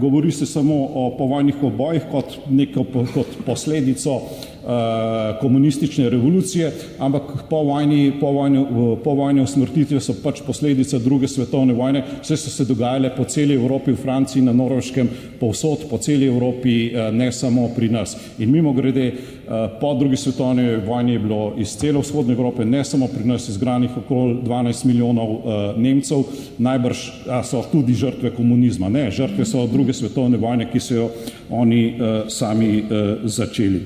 govori se samo o povojnih pobojih kot posledico komunistične revolucije, ampak povojne usmrtitve so pač posledica druge svetovne vojne. Vse so se dogajale po celi Evropi, v Franciji, na Norveškem, povsod po celi Evropi, ne samo pri nas. In mimogrede, po drugi svetovni vojni je bilo iz cele vzhodne Evrope, ne samo pri nas, izgranih okoli 12 milijonov Nemcev, najbrž so tudi žrtve komunizma. Ne, žrtve so druge svetovne vojne, ki so jo oni sami začeli.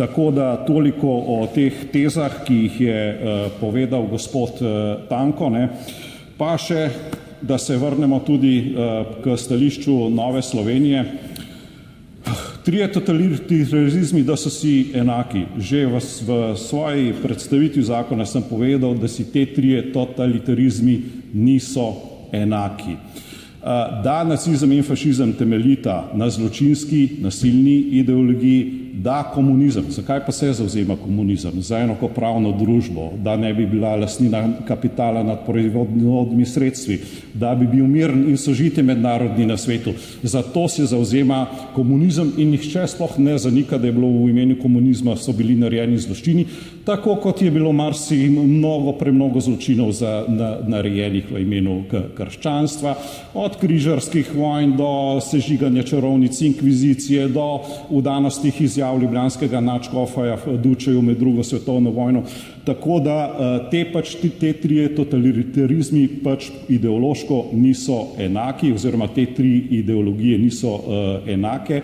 Tako da toliko o teh tezah, ki jih je povedal gospod Tanko, ne. Pa še, da se vrnemo tudi k stališču Nove Slovenije. Trije totalitarizmi, da so si enaki. Že v svoji predstavitvi zakona sem povedal, da si te trije totalitarizmi niso enaki. Da nacizem in fašizem temeljita na zločinski, nasilni ideologiji, da komunizem, zakaj pa se zavzema komunizem? Za enakopravno družbo, da ne bi bila lastnina kapitala nad proizvodnimi sredstvi, da bi bil miren in sožitje mednarodni na svetu. Zato se zavzema komunizem in nihče sploh ne zanika, da je bilo v imenu komunizma so bili narejeni zločini, tako kot je bilo premnogo zločinov narejenih v imenu krščanstva, od križarskih vojn do sežiganja čarovnic, inkvizicije, do vdanosti izjav ljubljanskega nadškofa Dučeju med drugo svetovno vojno. Tako da te trije totalitarizmi pač ideološko niso enaki, oziroma te tri ideologije niso enake.